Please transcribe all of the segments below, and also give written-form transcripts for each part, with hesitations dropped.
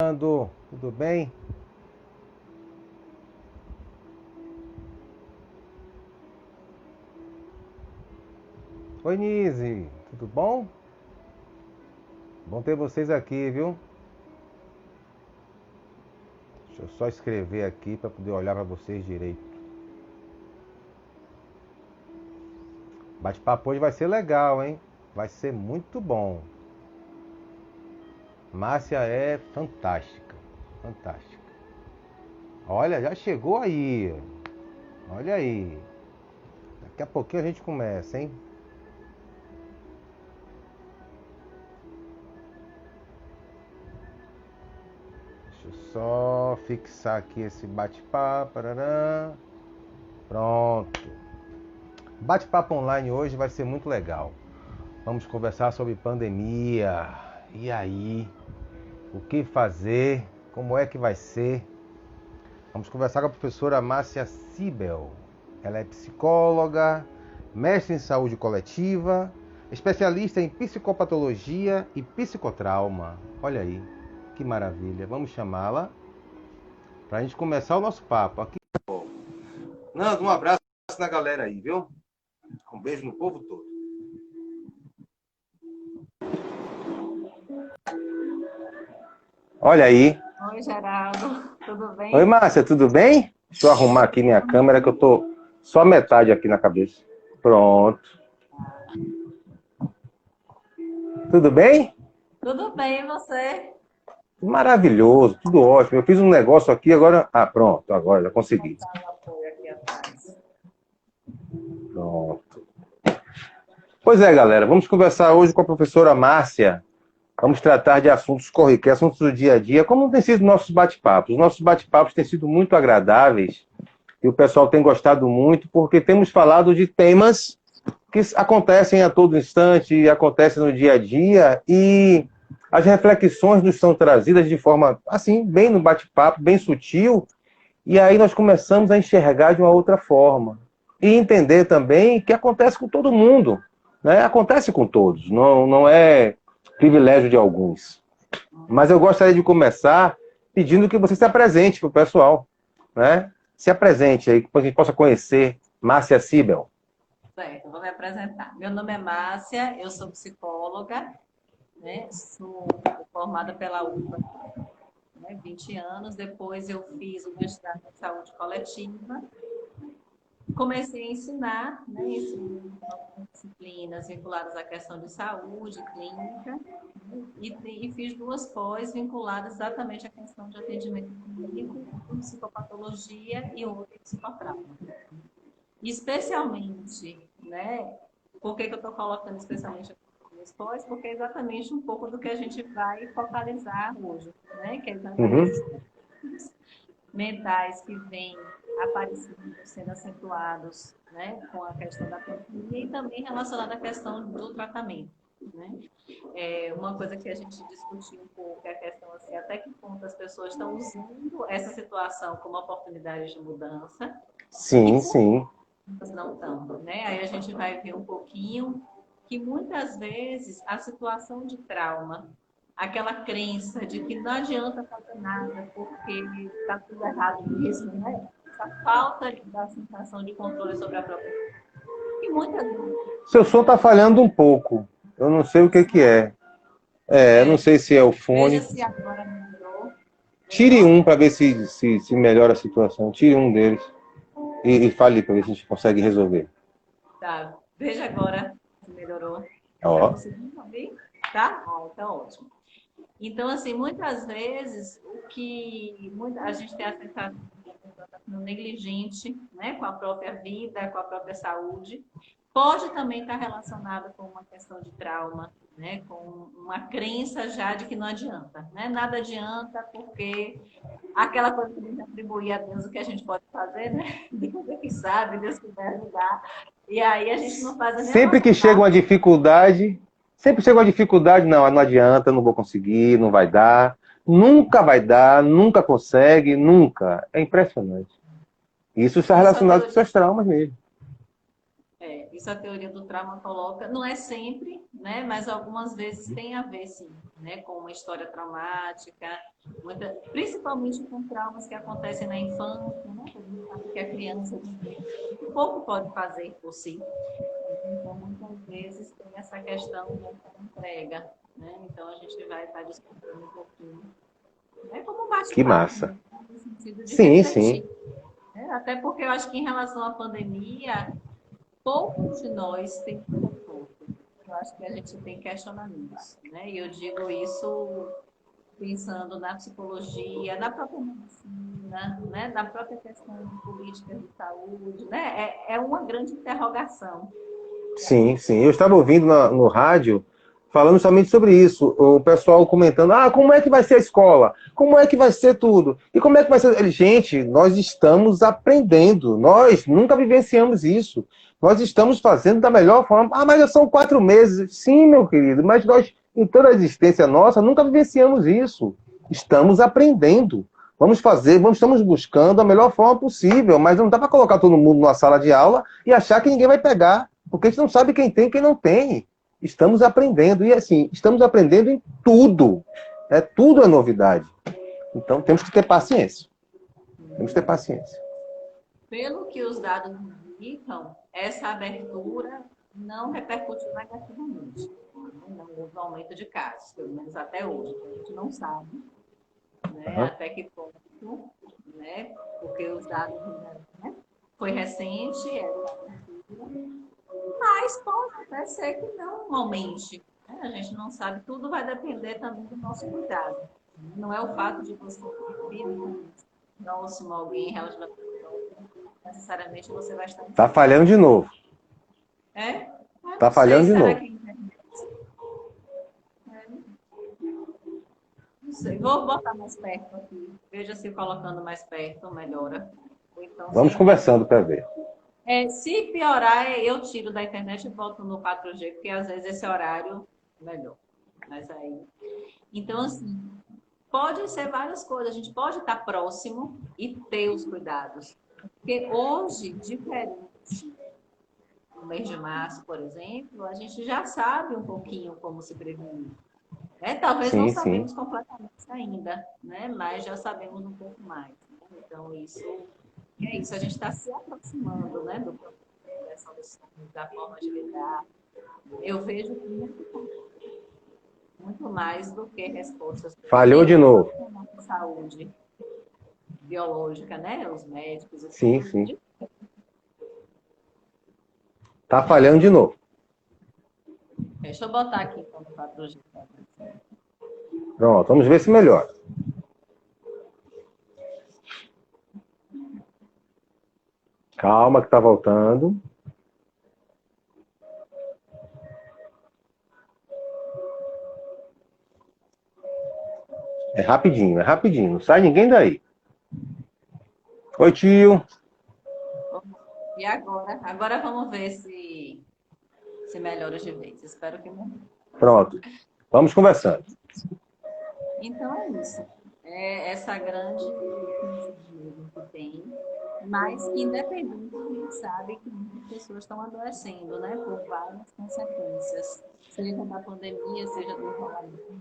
Nando, tudo bem? Oi, Nise, tudo bom? Bom ter vocês aqui, viu? Deixa eu só escrever aqui para poder olhar para vocês direito. Bate-papo hoje vai ser legal, hein? Vai ser muito bom. Márcia é fantástica, fantástica. Olha, já chegou aí. Olha aí. Daqui a pouquinho a gente começa, hein? Deixa eu só fixar aqui esse bate-papo. Parará. Pronto. Bate-papo online hoje vai ser muito legal. Vamos conversar sobre pandemia. E aí? O que fazer? Como é que vai ser? Vamos conversar com a professora Márcia Sibel. Ela é psicóloga, mestre em saúde coletiva, especialista em psicopatologia e psicotrauma. Olha aí, que maravilha. Vamos chamá-la para a gente começar o nosso papo. Aqui. Nando, um abraço na galera aí, viu? Um beijo no povo todo. Olha aí. Oi, Geraldo. Tudo bem? Oi, Márcia, tudo bem? Deixa eu arrumar aqui minha câmera que eu tô só metade aqui na cabeça. Pronto. Tudo bem? Tudo bem, e você? Maravilhoso, tudo ótimo. Eu fiz um negócio aqui agora. Ah, pronto, agora já consegui. Botar o apoio aqui atrás. Pronto. Pois é, galera, vamos conversar hoje com a professora Márcia. Vamos tratar de assuntos corriqueiros, assuntos do dia a dia, como tem sido nossos bate-papos. Os nossos bate-papos têm sido muito agradáveis e o pessoal tem gostado muito porque temos falado de temas que acontecem a todo instante, acontecem no dia a dia e as reflexões nos são trazidas de forma, assim, bem no bate-papo, bem sutil, e aí nós começamos a enxergar de uma outra forma. E entender também que acontece com todo mundo, né? Acontece com todos, não é privilégio de alguns. Mas eu gostaria de começar pedindo que você se apresente para o pessoal, né? Se apresente aí, para que a gente possa conhecer Márcia Sibel. Certo, vou me apresentar. Meu nome é Márcia, eu sou psicóloga, né? Sou formada pela UPA, né? 20 anos. Depois eu fiz o mestrado em saúde coletiva. Comecei a ensinar, né? Ensino algumas disciplinas vinculadas à questão de saúde, clínica, né? E fiz duas pós vinculadas exatamente à questão de atendimento clínico, psicopatologia e outra em psicotrauma. Especialmente, né? Por que eu estou colocando especialmente as pós? Porque é exatamente um pouco do que a gente vai focalizar hoje, né? Que é exatamente os mentais que vêm aparecendo, sendo acentuados, né, com a questão da pandemia e também relacionada à questão do tratamento, né? Uma coisa que a gente discutiu um pouco é a questão assim, até que ponto as pessoas estão usando essa situação como oportunidade de mudança. Sim, sim. Não tanto, né? Aí a gente vai ver um pouquinho que muitas vezes a situação de trauma, aquela crença de que não adianta fazer nada porque está tudo errado mesmo, né? Essa falta da sensação de controle sobre a própria vida. E muitas vezes... Seu som está falhando um pouco. Eu não sei o que é. Eu não sei se é o fone. Veja se agora melhorou. Tire um para ver se melhora a situação. Tire um deles e fale para ver se a gente consegue resolver. Tá. Veja agora se melhorou. Está Ó. conseguindo ouvir? Tá? Então ótimo. Então, assim, muitas vezes o que a gente tem a sensação de estar sendo negligente, né, com a própria vida, com a própria saúde, pode também estar relacionado com uma questão de trauma, né, com uma crença já de que não adianta, né? Nada adianta porque aquela coisa que a gente atribuir a Deus o que a gente pode fazer, né? Deus é que sabe, Deus que vai ajudar. E aí a gente não faz a mesma Sempre que chega uma dificuldade, não adianta, não vou conseguir, não vai dar. Nunca vai dar, nunca consegue, nunca. É impressionante. Isso está relacionado com seus traumas mesmo. isso a teoria do trauma coloca, não é sempre, né? Mas algumas vezes tem a ver, sim, né? Com uma história traumática, principalmente com traumas que acontecem na infância, né? Porque a criança pouco pode fazer por si. Então, muitas vezes tem essa questão da entrega, né? Então, a gente vai estar discutindo um pouquinho. É como um Que bate-papo, massa. né? No sentido de Sim, refletir. sim. Né? Até porque eu acho que em relação à pandemia, poucos de nós têm conforto. Eu acho que a gente tem questionamentos, né? E eu digo isso pensando na psicologia, na própria medicina, né? Na própria questão de políticas de saúde, né? É uma grande interrogação. Sim, sim. Eu estava ouvindo no rádio falando somente sobre isso. O pessoal comentando: ah, como é que vai ser a escola? Como é que vai ser tudo? E como é que vai ser. Gente, nós estamos aprendendo. Nós nunca vivenciamos isso. Nós estamos fazendo da melhor forma. Ah, mas já são 4 meses. Sim, meu querido, mas nós, em toda a existência nossa, nunca vivenciamos isso. Estamos aprendendo. Vamos fazer, estamos buscando a melhor forma possível, mas não dá para colocar todo mundo numa sala de aula e achar que ninguém vai pegar. Porque a gente não sabe quem tem e quem não tem. Estamos aprendendo. E assim, estamos aprendendo em tudo. Tudo é novidade. Então temos que ter paciência. Temos que ter paciência. Pelo que os dados indicam, essa abertura não repercutiu negativamente. Não houve aumento de casos, pelo menos até hoje. A gente não sabe, né, até que ponto, né, porque os dados, né, foi recente, mas pode até ser que não aumente. Né? A gente não sabe, tudo vai depender também do nosso cuidado. Não é o fato de você ter próximo a alguém relacionado, necessariamente você vai estar. Tá falhando de novo. Não falhando sei, de será novo. que não sei. Vou botar mais perto aqui. Veja se colocando mais perto melhora. Então, Vamos conversando para ver. Se piorar, eu tiro da internet e volto no 4G, porque às vezes esse horário é melhor. Mas aí. Então, assim, pode ser várias coisas. A gente pode estar próximo e ter os cuidados. Porque hoje, diferente no mês de março, por exemplo, a gente já sabe um pouquinho como se prevenir. Talvez não sabemos completamente ainda, né? Mas já sabemos um pouco mais. Né? Então, isso é isso. A gente está se aproximando, né, do problema, das soluções, da forma de lidar. Eu vejo muito mais do que respostas. Falhou de novo. Saúde biológica, né? Os médicos. Sim, sim. Tá falhando de novo. Deixa eu botar aqui então no 4G. Pronto, vamos ver se melhora. Calma que tá voltando. É rapidinho, é rapidinho. Não sai ninguém daí. Oi, tio. E agora? Agora vamos ver se melhora de vez. Espero que não. Pronto. Vamos conversando. Então é isso. É essa grande que tem, mas que independente, a gente sabe que muitas pessoas estão adoecendo, né? Por várias consequências, seja da pandemia, seja do isolamento.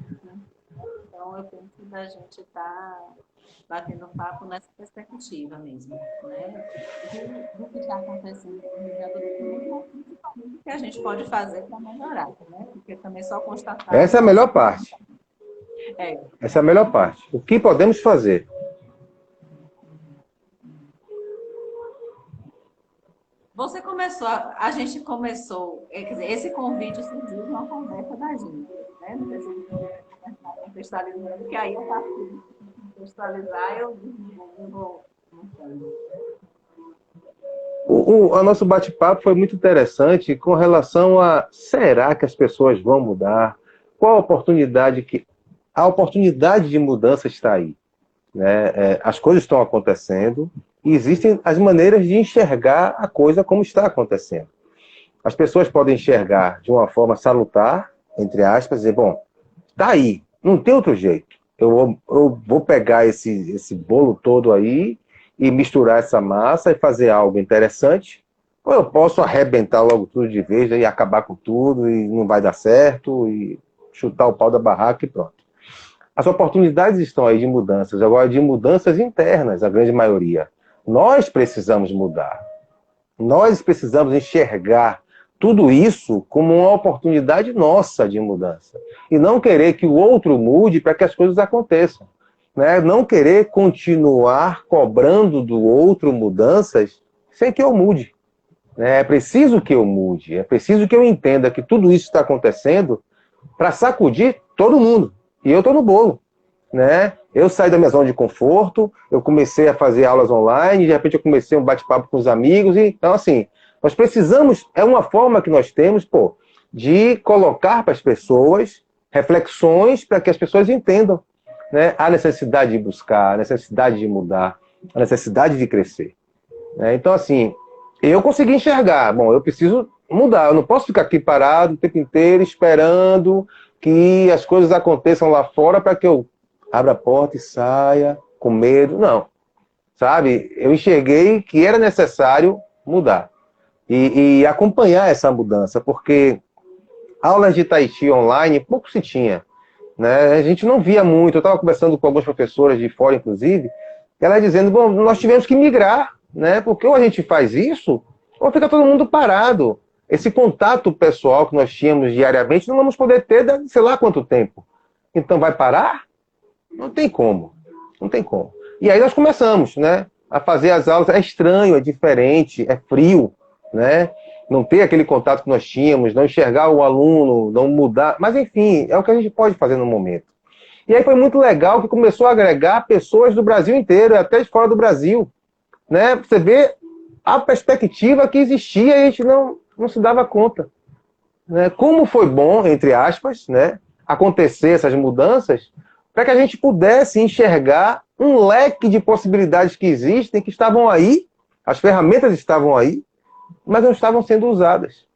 Então eu penso que a gente está batendo papo nessa perspectiva mesmo, né? Do que está acontecendo no Rio Grande do Sul, principalmente o que a gente pode fazer para melhorar, né? Porque também só constatar. Essa é a melhor parte. Essa é a melhor parte. O que podemos fazer? Você começou, a gente começou, quer dizer, esse convite surgiu numa conversa da gente, né? Não sei se você está contextualizando, que aí eu parti de contextualizar, eu vou. O nosso bate-papo foi muito interessante com relação a será que as pessoas vão mudar? Qual a oportunidade que... A oportunidade de mudança está aí. Né? As coisas estão acontecendo e existem as maneiras de enxergar a coisa como está acontecendo. As pessoas podem enxergar de uma forma salutar, entre aspas, dizer, bom, está aí, não tem outro jeito. Eu vou pegar esse bolo todo aí e misturar essa massa e fazer algo interessante, ou eu posso arrebentar logo tudo de vez e acabar com tudo e não vai dar certo e chutar o pau da barraca e pronto. As oportunidades estão aí de mudanças, agora de mudanças internas, a grande maioria. Nós precisamos mudar. Nós precisamos enxergar tudo isso como uma oportunidade nossa de mudança. E não querer que o outro mude para que as coisas aconteçam. Né? Não querer continuar cobrando do outro mudanças sem que eu mude. Né? É preciso que eu mude, é preciso que eu entenda que tudo isso está acontecendo para sacudir todo mundo. E eu estou no bolo. Né? Eu saí da minha zona de conforto, eu comecei a fazer aulas online, de repente eu comecei um bate-papo com os amigos, e, então assim, nós precisamos, é uma forma que nós temos, pô, de colocar para as pessoas reflexões para que as pessoas entendam, né, a necessidade de buscar, a necessidade de mudar, a necessidade de crescer. Né? Então assim, eu consegui enxergar, bom, eu preciso mudar, eu não posso ficar aqui parado o tempo inteiro esperando que as coisas aconteçam lá fora para que eu abra a porta e saia com medo. Não. Sabe? Eu enxerguei que era necessário mudar. E acompanhar essa mudança, porque aulas de Tai Chi online pouco se tinha. Né? A gente não via muito. Eu estava conversando com algumas professoras de fora, inclusive, e ela dizendo, bom, nós tivemos que migrar, né? Porque ou a gente faz isso, ou fica todo mundo parado. Esse contato pessoal que nós tínhamos diariamente, não vamos poder ter, sei lá quanto tempo. Então vai parar? Não tem como. Não tem como. E aí nós começamos, né, a fazer as aulas. É estranho, é diferente, é frio, né? Não ter aquele contato que nós tínhamos, não enxergar o aluno, não mudar. Mas, enfim, é o que a gente pode fazer no momento. E aí foi muito legal que começou a agregar pessoas do Brasil inteiro, até de fora do Brasil. Né? Você vê a perspectiva que existia e a gente não se dava conta. Né? Como foi bom, entre aspas, né, acontecer essas mudanças, para que a gente pudesse enxergar um leque de possibilidades que existem, que estavam aí, as ferramentas estavam aí, mas não estavam sendo usadas.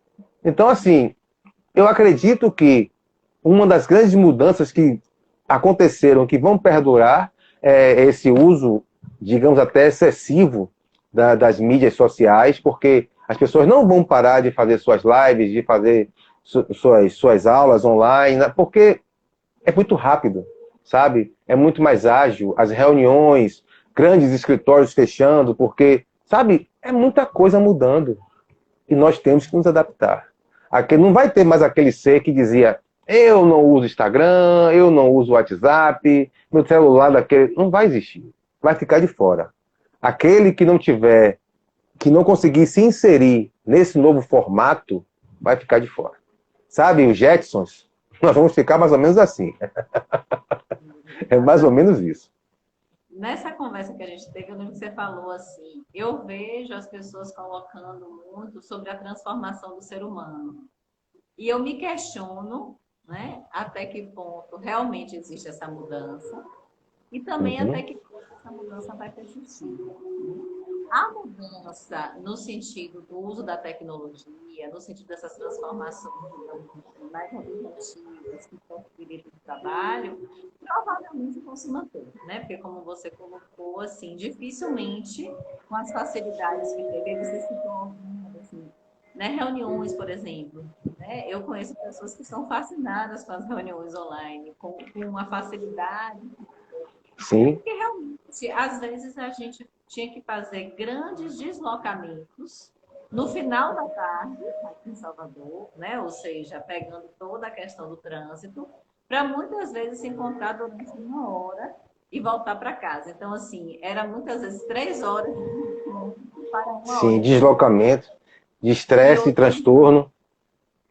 Então, assim, eu acredito que uma das grandes mudanças que aconteceram, que vão perdurar, é esse uso, digamos, até excessivo das mídias sociais, porque as pessoas não vão parar de fazer suas lives, de fazer suas aulas online, porque é muito rápido, sabe? É muito mais ágil. As reuniões, grandes escritórios fechando, porque, sabe, é muita coisa mudando. E nós temos que nos adaptar. Aqui não vai ter mais aquele ser que dizia eu não uso Instagram, eu não uso WhatsApp, meu celular daquele... Não vai existir. Vai ficar de fora. Aquele que não tiver, que não conseguir se inserir nesse novo formato, vai ficar de fora. Sabe, os Jetsons, nós vamos ficar mais ou menos assim. É mais ou menos isso. Nessa conversa que a gente teve, eu lembro que você falou assim, eu vejo as pessoas colocando muito sobre a transformação do ser humano. E eu me questiono, né, até que ponto realmente existe essa mudança e também até Uhum. que ponto essa mudança vai persistir. A mudança no sentido do uso da tecnologia, no sentido dessas transformações, digamos, mais objetivas que possibilitam o trabalho, provavelmente vão se manter, né? Porque como você colocou, assim, dificilmente com as facilidades que teve, você citou algumas, assim, né? Reuniões, por exemplo, né? Eu conheço pessoas que são fascinadas com as reuniões online, com uma facilidade Sim, porque realmente, às vezes, a gente tinha que fazer grandes deslocamentos no final da tarde, aqui em Salvador, né? Ou seja, pegando toda a questão do trânsito, para muitas vezes se encontrar durante uma hora e voltar para casa. Então, assim, era muitas vezes 3 horas para uma hora sim, e pouco. deslocamento, de E estresse, hoje transtorno.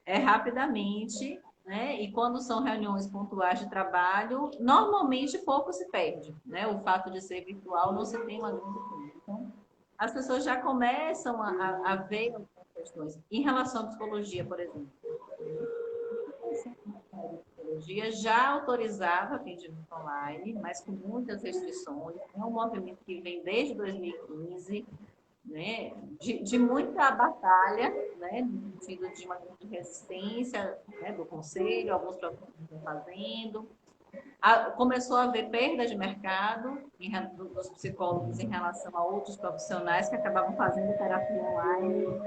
é rapidamente, né? E quando são reuniões pontuais de trabalho, normalmente pouco se perde, né? O fato de ser virtual não se tem uma grande coisa. Então, as pessoas já começam a ver algumas questões. Em relação à psicologia, por exemplo, a psicologia já autorizava atendimento online, mas com muitas restrições. É um movimento que vem desde 2015, né, de muita batalha, né, no sentido de uma grande resistência, né, do conselho, alguns profissionais estão fazendo. Começou a haver perda de mercado dos psicólogos em relação a outros profissionais que acabavam fazendo terapia online.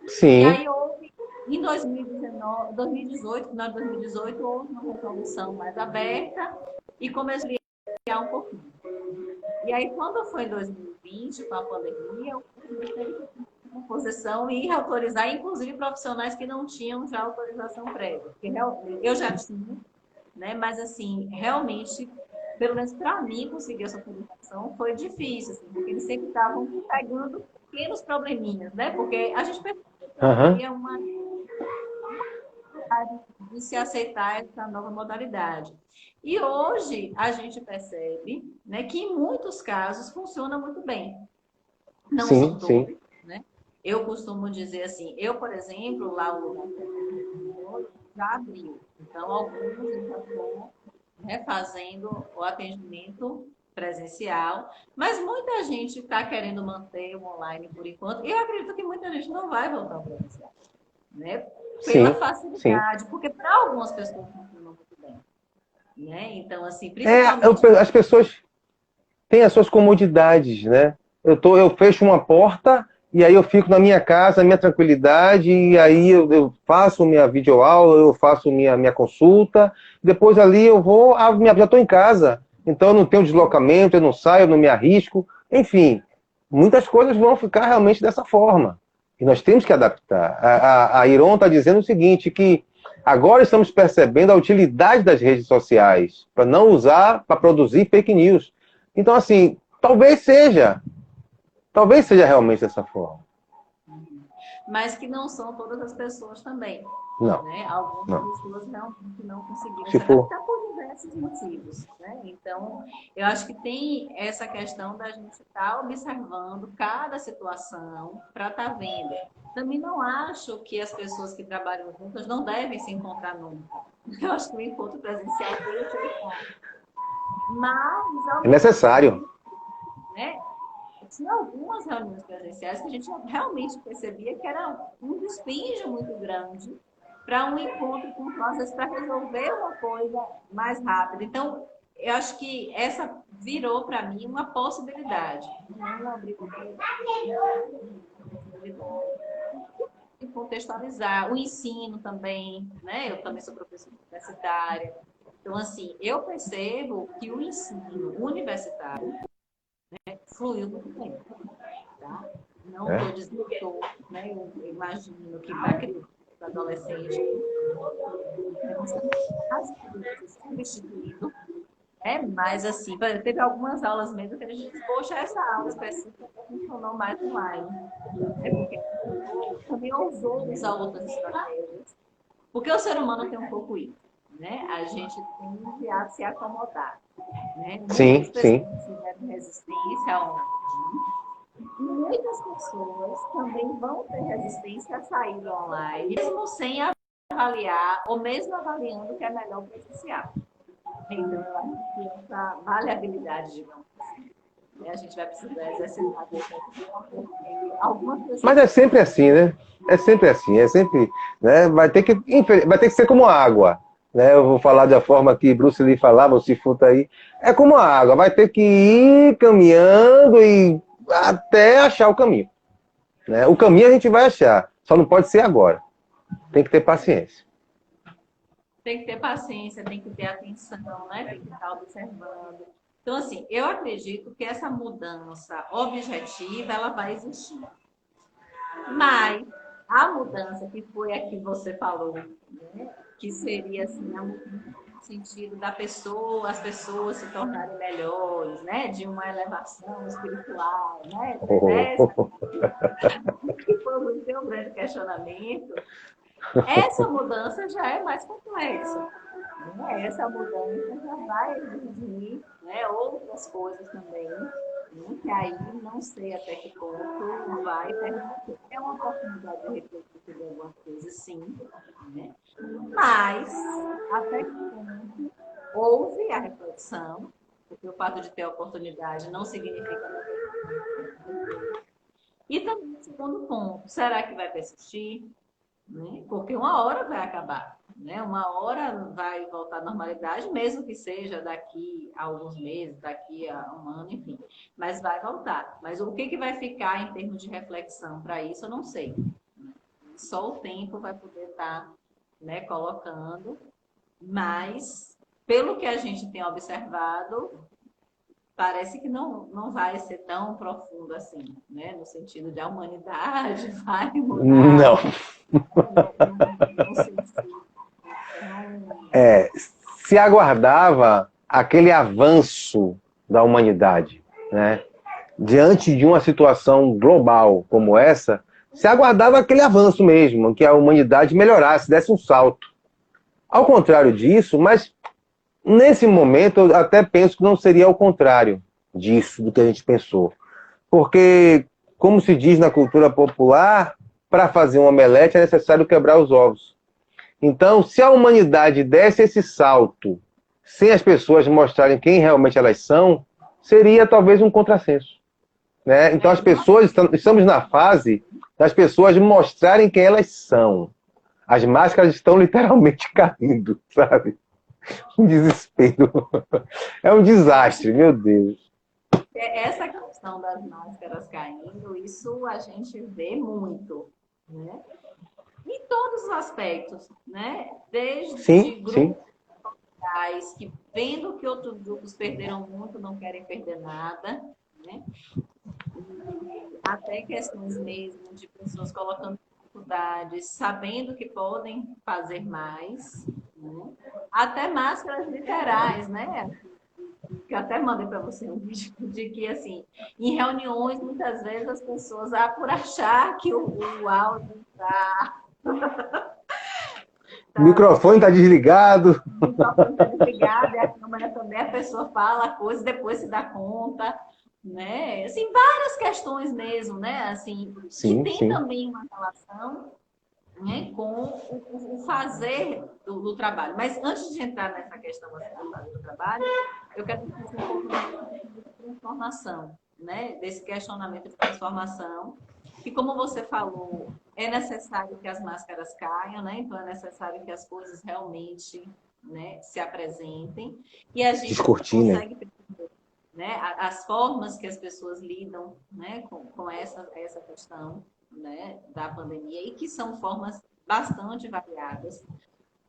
E Sim. aí houve, em 2019, 2018, final de 2018, houve uma resolução mais aberta e começou a criar um pouquinho. E aí, quando foi em 2020, com a pandemia, eu comecei a composição e autorizar, inclusive, profissionais que não tinham já autorização prévia. Porque eu já tinha, né? Mas, assim, realmente, pelo menos para mim, conseguir essa autorização foi difícil, assim, porque eles sempre estavam pegando pequenos probleminhas, né? Porque a gente percebeu que Aham. havia uma de se aceitar essa nova modalidade. E hoje a gente percebe, né, que em muitos casos funciona muito bem. Não Sim, são sim. todos, né? Eu costumo dizer assim, eu, por exemplo, lá o lugar que eu já abriu. Então, alguns eu já estou, né, fazendo o atendimento presencial, mas muita gente está querendo manter o online por enquanto. E eu acredito que muita gente não vai voltar ao presencial, né? Pela Sim, sim. facilidade, porque para algumas pessoas funciona muito bem, né? Então, assim, principalmente As pessoas têm as suas comodidades, né? Eu fecho uma porta e aí eu fico na minha casa, na minha tranquilidade, e aí eu faço minha videoaula, eu faço minha consulta, depois ali eu vou, já estou em casa, então eu não tenho deslocamento, eu não saio, eu não me arrisco, enfim, muitas coisas vão ficar realmente dessa forma. E nós temos que adaptar. A Iron está dizendo o seguinte, que agora estamos percebendo a utilidade das redes sociais para não usar para produzir fake news. Então, assim, talvez seja realmente dessa forma. mas que não são todas as pessoas também, Não, né? Algumas não. pessoas realmente não conseguiram Se se for. adaptar por diversos motivos, né? Então, eu acho que tem essa questão da gente estar observando cada situação para estar vendo. Também não acho que as pessoas que trabalham juntas não devem se encontrar nunca. Eu acho que o encontro presencial tem utilidade. Mas, ao É mesmo necessário. tempo, né? Tinha algumas reuniões presenciais que a gente realmente percebia que era um despêndio muito grande para um encontro pontual, às vezes para resolver uma coisa mais rápida. Então, eu acho que essa virou para mim uma possibilidade, não uma obrigatoriedade, uma possibilidade. E contextualizar o ensino também, né? Eu também sou professora universitária. Então, assim, eu percebo que o ensino universitário fluiu muito bem, tá? Não Né? estou dizendo que estou, né? Eu imagino que para criança, para adolescente, as crianças substituído, mas assim, teve algumas aulas mesmo que a gente disse, poxa, essa aula específica funcionou mais online, né? Porque a gente também ousou usar outras estratégias, porque o ser humano tem um pouco isso, né? A gente tende a se acomodar, né? Muitas Sim, sim. pessoas tiveram resistência ao online, e muitas pessoas também vão ter resistência a sair do online, mesmo sem avaliar, ou mesmo avaliando que é melhor presencial. Então, eu acho que essa variabilidade, digamos assim, né, a gente vai precisar exercitar porque algumas Mas pessoas. é sempre assim, né? É sempre assim, é sempre, né? Vai ter que ser como a água, né? Eu vou falar da forma que Bruce Lee falava, o Sifuta aí. É como a água, vai ter que ir caminhando e até achar o caminho, né? O caminho a gente vai achar, só não pode ser agora. Tem que ter paciência. Tem que ter paciência, tem que ter atenção, né? Tem que estar observando. Então, assim, eu acredito que essa mudança objetiva, ela vai existir. Mas a mudança que foi a que você falou, né? Que seria assim, a mudança no sentido da pessoa, as pessoas se tornarem melhores, né? De uma elevação espiritual, né? Dessa, que foi o seu grande questionamento. Essa mudança já é mais complexa. Né? Essa mudança já vai exigir, né, outras coisas também, né? Que aí não sei até que ponto vai permanecer. É uma oportunidade de refletir sobre algumas coisas, sim, né? Mas até que ponto houve a reflexão, porque o fato de ter a oportunidade não significa. E também, segundo ponto, será que vai persistir? né? Porque uma hora vai acabar, né? Uma hora vai voltar à normalidade, mesmo que seja daqui a alguns meses, daqui a um ano, enfim. Mas vai voltar. Mas o que vai ficar em termos de reflexão para isso, eu não sei. Só o tempo vai poder estar, né, colocando. Mas, pelo que a gente tem observado, parece que não vai ser tão profundo assim, né? No sentido de a humanidade vai Não. mudar. Não sei se não... Se aguardava aquele avanço da humanidade, né? Diante de uma situação global como essa, se aguardava aquele avanço mesmo, que a humanidade melhorasse, desse um salto. Ao contrário disso, mas nesse momento eu até penso que não seria ao contrário disso, do que a gente pensou. Porque, como se diz na cultura popular, para fazer um omelete é necessário quebrar os ovos. Então, se a humanidade desse esse salto, sem as pessoas mostrarem quem realmente elas são, seria talvez um contrassenso, né? Então, as pessoas, estamos na fase das pessoas mostrarem quem elas são. As máscaras estão literalmente caindo, sabe? Um desespero. É um desastre, meu Deus. Essa questão das máscaras caindo, isso a gente vê muito, né? Em todos os aspectos, né? Desde Sim, sim. grupos sociais que, vendo que outros grupos perderam muito, não querem perder nada, né? E até questões mesmo de pessoas colocando dificuldades, sabendo que podem fazer mais, né? Até máscaras literais, né? Que eu até mandei para você um vídeo de que, assim, em reuniões, muitas vezes as pessoas, por achar que o áudio está... O microfone está desligado. O microfone está desligado, e a câmera também, a pessoa fala a coisa, depois se dá conta, né? Assim, várias questões mesmo, né? Assim, que Sim, tem sim. também uma relação, né, com o fazer do trabalho. Mas antes de entrar nessa questão assim, do fazer do trabalho, eu quero discutir um pouco mais de transformação, né? Desse questionamento de transformação, que, como você falou, é necessário que as máscaras caiam, né? Então é necessário que as coisas realmente, né, se apresentem e a gente Descortina. consegue, né, as formas que as pessoas lidam, né, com essa questão, né, da pandemia, e que são formas bastante variadas,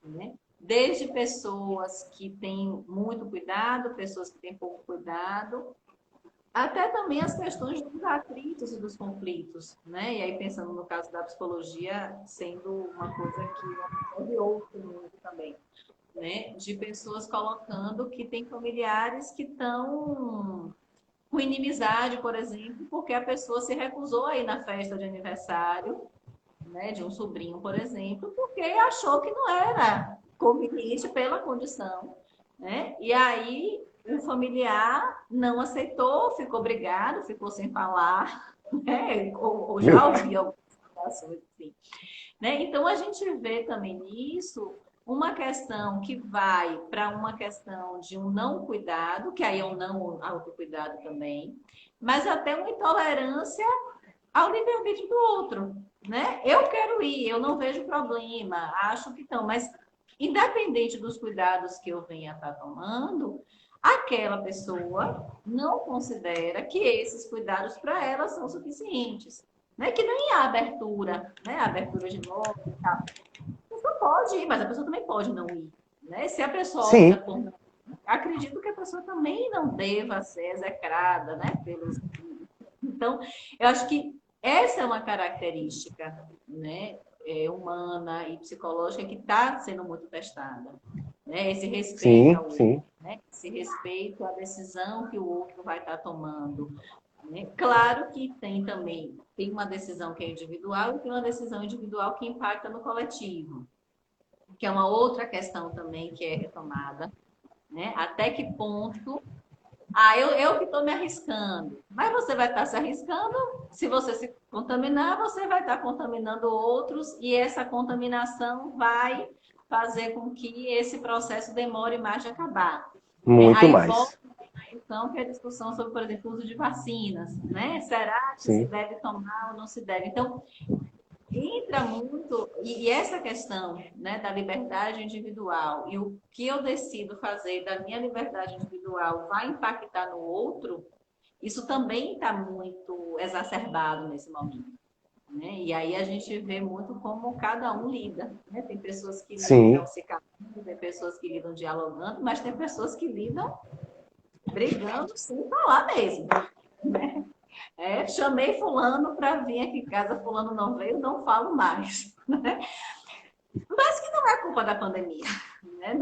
né? Desde pessoas que têm muito cuidado, pessoas que têm pouco cuidado, até também as questões dos atritos e dos conflitos, né? E aí pensando no caso da psicologia sendo uma coisa que é outro mundo também, né? De pessoas colocando que tem familiares que estão com inimizade, por exemplo, porque a pessoa se recusou a ir na festa de aniversário, né, de um sobrinho, por exemplo, porque achou que não era conveniente pela condição, né? E aí o familiar não aceitou, ficou brigado, ficou sem falar, né? Ou Meu já ouvi algumas situações assim, né? Então a gente vê também nisso uma questão que vai para uma questão de um não cuidado, que aí é um não autocuidado também, mas até uma intolerância ao livre-arbítrio do outro, né? Eu quero ir, eu não vejo problema, acho que estão, mas independente dos cuidados que eu venha estar tomando, aquela pessoa não considera que esses cuidados para ela são suficientes, né? Que nem a abertura, né? A abertura de novo e tal. A pessoa pode ir, mas a pessoa também pode não ir, né? Se a pessoa opta Sim, por não, acredito que a pessoa também não deva ser execrada, né? Pelos... Então, eu acho que essa é uma característica, né, humana e psicológica que está sendo muito testada, né? Esse respeito sim, ao outro, sim. né? Esse respeito à decisão que o outro vai estar tomando, né? Claro que tem também uma decisão que é individual e tem uma decisão individual que impacta no coletivo, que é uma outra questão também que é retomada, né? Até que ponto eu que estou me arriscando. Mas você vai estar se arriscando, se você se contaminar, você vai estar contaminando outros, e essa contaminação vai fazer com que esse processo demore mais de acabar. Né? Muito Aí volta mais. a discussão, que é a discussão sobre, por exemplo, o uso de vacinas. Né? Será que se Sim. deve tomar ou não se deve? Então, entra muito, e essa questão, né, da liberdade individual e o que eu decido fazer da minha liberdade individual vai impactar no outro, isso também está muito exacerbado nesse momento. Né? E aí a gente vê muito como cada um lida. Né? Tem pessoas que lidam Sim. se calando, tem pessoas que lidam dialogando, mas tem pessoas que lidam brigando sem falar mesmo. Né? Chamei fulano para vir aqui em casa, fulano não veio, não falo mais. Né? Mas que não é culpa da pandemia. Né?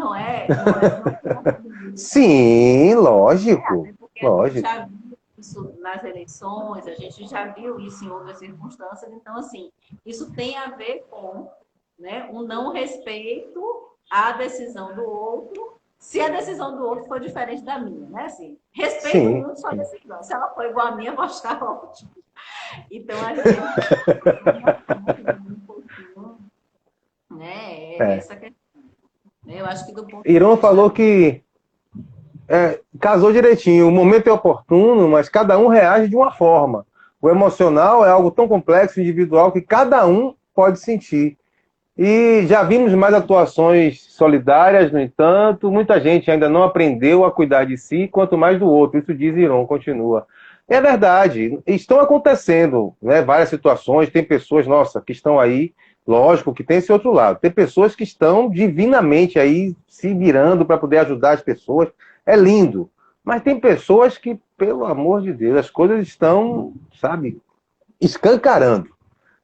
Sim, lógico. Até porque a gente Lógico. já viu isso nas eleições, a gente já viu isso em outras circunstâncias. Então, assim, isso tem a ver com, né, um não respeito à decisão do outro, se a decisão do outro for diferente da minha, né? Assim, respeito Sim, muito sua sim. decisão. Se ela for igual à minha, eu vou estar ótimo. Então, a gente um pouquinho, né, É. essa questão. Eu acho que do ponto de Iron vista. falou que casou direitinho. O momento é oportuno, mas cada um reage de uma forma. O emocional é algo tão complexo, individual, que cada um pode sentir. E já vimos mais atuações solidárias, no entanto, muita gente ainda não aprendeu a cuidar de si, quanto mais do outro. Isso diz Iron, continua. É verdade, estão acontecendo, né, várias situações, tem pessoas, nossa, que estão aí, lógico que tem esse outro lado, tem pessoas que estão divinamente aí se virando para poder ajudar as pessoas, é lindo, mas tem pessoas que, pelo amor de Deus, as coisas estão, sabe, escancarando.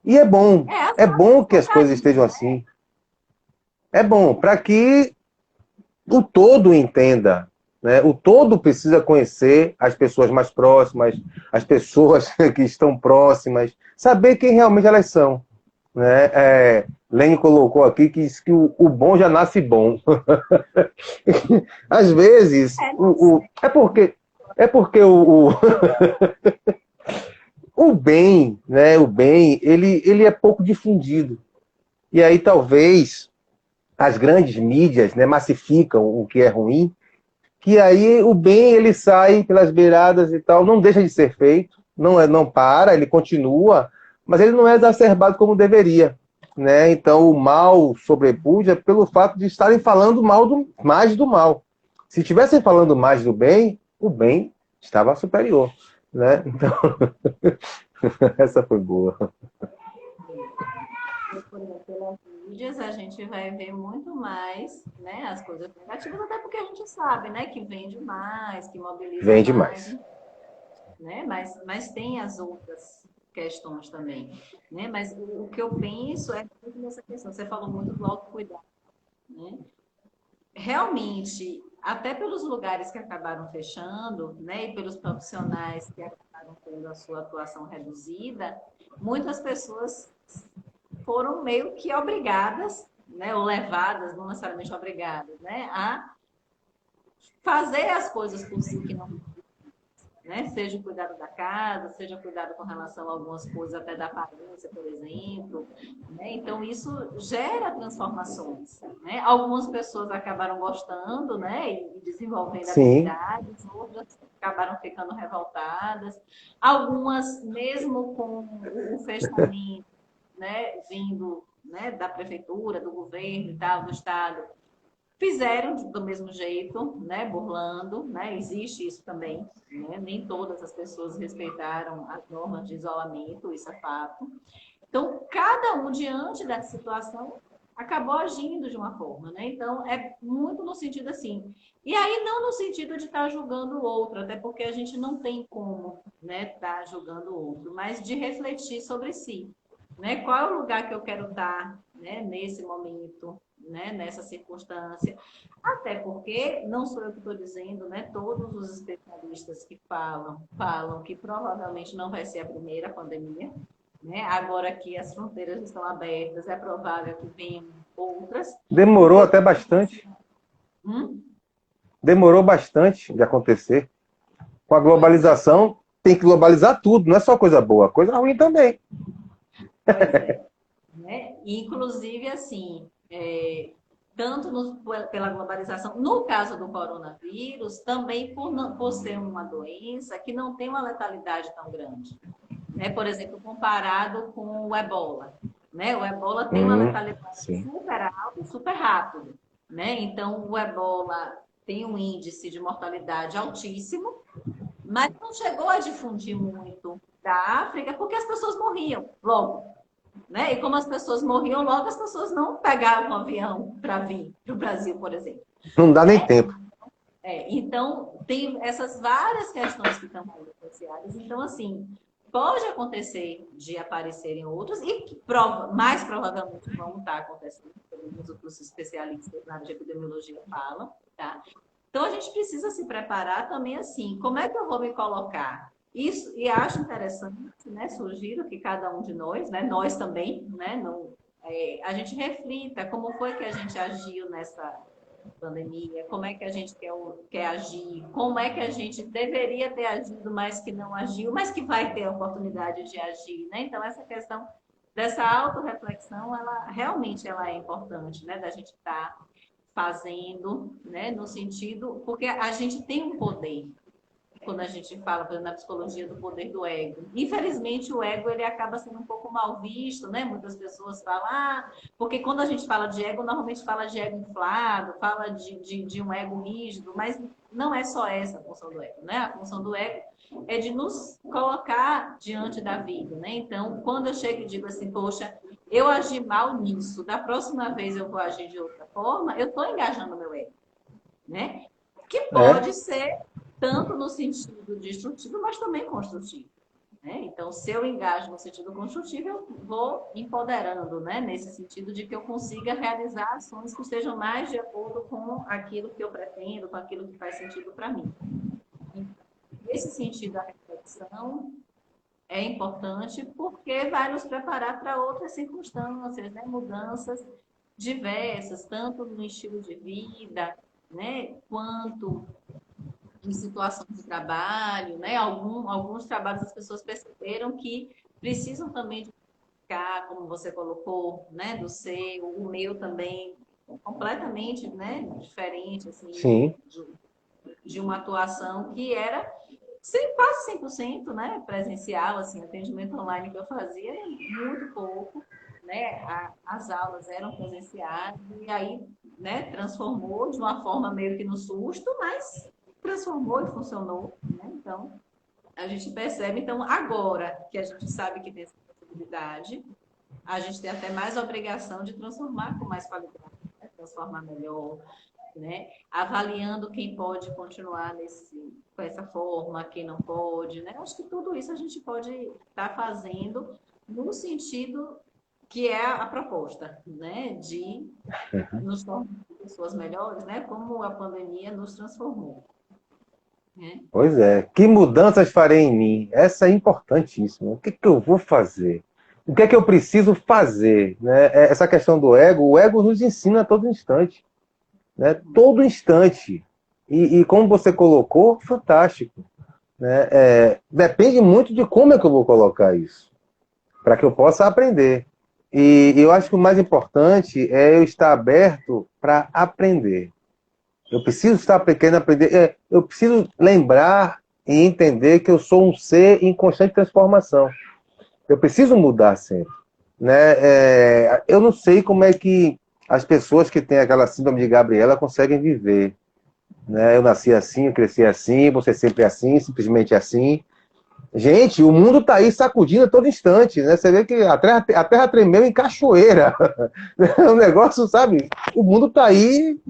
E É, as é próprias bom que as coisas portarias, estejam né? assim, é bom para que o todo entenda, né? O todo precisa conhecer as pessoas mais próximas, as pessoas que estão próximas, saber quem realmente elas são. Né? Lênin colocou aqui que, que o bom já nasce bom. Às vezes, Não sei. é porque o bem, né? O bem, ele é pouco difundido. E aí talvez as grandes mídias, né, massificam o que é ruim, que aí o bem ele sai pelas beiradas e tal, não deixa de ser feito, não para, ele continua, mas ele não é exacerbado como deveria, né? Então o mal sobrepuja pelo fato de estarem falando mais do mal. Se estivessem falando mais do bem, o bem estava superior, né? Então essa foi boa. Por exemplo, pelas mídias, a gente vai ver muito mais, né, as coisas negativas, até porque a gente sabe, né, que vende mais, que mobiliza Vem mais, demais. né, mas tem as outras questões também, né, mas o que eu penso é muito nessa questão, você falou muito do autocuidado, né, realmente, até pelos lugares que acabaram fechando, né, e pelos profissionais que acabaram tendo a sua atuação reduzida, muitas pessoas foram meio que obrigadas, né, ou levadas, não necessariamente obrigadas, né, a fazer as coisas por si que não, né, seja o cuidado da casa, seja o cuidado com relação a algumas coisas, até da aparência, por exemplo, né, então isso gera transformações, né, algumas pessoas acabaram gostando, né, e desenvolvendo Sim, habilidades, outras acabaram ficando revoltadas, algumas mesmo com o fechamento, né, vindo, né, da prefeitura, do governo e tal, do estado, fizeram do mesmo jeito, né, burlando, né, existe isso também, né, nem todas as pessoas respeitaram as normas de isolamento, isso é fato. Então, cada um diante dessa situação acabou agindo de uma forma, né? Então, é muito no sentido assim. E aí, não no sentido de estar julgando o outro, até porque a gente não tem como, né, estar julgando o outro, mas de refletir sobre si, né? Qual é o lugar que eu quero estar, né, nesse momento, né, nessa circunstância? Até porque, não sou eu que estou dizendo, né, todos os especialistas que falam que provavelmente não vai ser a primeira pandemia, né? Agora que as fronteiras estão abertas, é provável que venham outras, demorou porque até bastante. hum? Demorou bastante de acontecer. Com a Pois é, globalização, tem que globalizar tudo, não é só coisa boa, coisa ruim também. pois é. Né? Inclusive, assim, tanto pela globalização, no caso do coronavírus, também por ser uma doença que não tem uma letalidade tão grande. Né? Por exemplo, comparado com o ebola. né? O ebola tem uma letalidade Sim. super alta e super rápido, né? Então, o ebola tem um índice de mortalidade altíssimo, mas não chegou a difundir muito da África porque as pessoas morriam logo, né? E como as pessoas morriam logo, as pessoas não pegavam um avião para vir para o Brasil, por exemplo, Não dá nem né? tempo. Então, tem essas várias questões que estão aí associadas. Então, assim, pode acontecer de aparecerem outros e que mais provavelmente vão estar acontecendo, como os especialistas na área de epidemiologia falam, tá? Então, a gente precisa se preparar também assim, como é que eu vou me colocar? Isso, e acho interessante, né, sugiro que cada um de nós, né, nós também, né, a gente reflita como foi que a gente agiu nessa pandemia, como é que a gente quer agir, como é que a gente deveria ter agido, mas que não agiu, mas que vai ter a oportunidade de agir, né? Então, essa questão dessa autorreflexão, ela realmente ela é importante, né? Da gente estar fazendo, né? No sentido, porque a gente tem um poder, quando a gente fala, por exemplo, na psicologia do poder do ego. Infelizmente, o ego ele acaba sendo um pouco mal visto, né? Muitas pessoas falam, porque quando a gente fala de ego, normalmente fala de ego inflado, fala de um ego rígido, mas não é só essa a função do ego, né? A função do ego é de nos colocar diante da vida, né? Então, quando eu chego e digo assim, poxa, eu agi mal nisso, da próxima vez eu vou agir de outra forma, eu estou engajando meu ego, né? Que É, pode ser tanto no sentido destrutivo, mas também construtivo. Né? Então, se eu engajo no sentido construtivo, eu vou empoderando, né? Nesse sentido de que eu consiga realizar ações que estejam mais de acordo com aquilo que eu pretendo, com aquilo que faz sentido para mim. Então, nesse sentido, a reflexão é importante porque vai nos preparar para outras circunstâncias, né? Mudanças diversas, tanto no estilo de vida, né? Quanto em situação de trabalho, né? Alguns trabalhos as pessoas perceberam que precisam também de ficar, como você colocou, né? Do seu, o meu também, completamente, né? Diferente, assim, sim. de uma atuação que era quase 100%, né? Presencial, assim, atendimento online que eu fazia, muito pouco, né? As aulas eram presenciais e aí, né? Transformou de uma forma meio que no susto, mas transformou e funcionou, né? Então, a gente percebe, então, agora que a gente sabe que tem essa possibilidade, a gente tem até mais obrigação de transformar com mais qualidade, né? Transformar melhor, né? Avaliando quem pode continuar com essa forma, quem não pode, né? Acho que tudo isso a gente pode estar fazendo no sentido que é a proposta, né? De nos tornar pessoas melhores, né? Como a pandemia nos transformou, né? Pois é. Que mudanças farei em mim? Essa é importantíssima. O que que eu vou fazer? O que é que eu preciso fazer? Né? Essa questão do ego, o ego nos ensina a todo instante. Né? Todo instante. E como você colocou, fantástico. Né? Depende muito de como é que eu vou colocar isso, para que eu possa aprender. E eu acho que o mais importante é eu estar aberto para aprender. Eu preciso estar pequeno, aprender. Eu preciso lembrar e entender que eu sou um ser em constante transformação. Eu preciso mudar sempre. Né? Eu não sei como é que as pessoas que têm aquela síndrome de Gabriela conseguem viver. Né? Eu nasci assim, eu cresci assim, você sempre é assim, simplesmente assim. Gente, o mundo está aí sacudindo a todo instante. Né? Você vê que a terra tremeu em cachoeira. O negócio, sabe? O mundo está aí.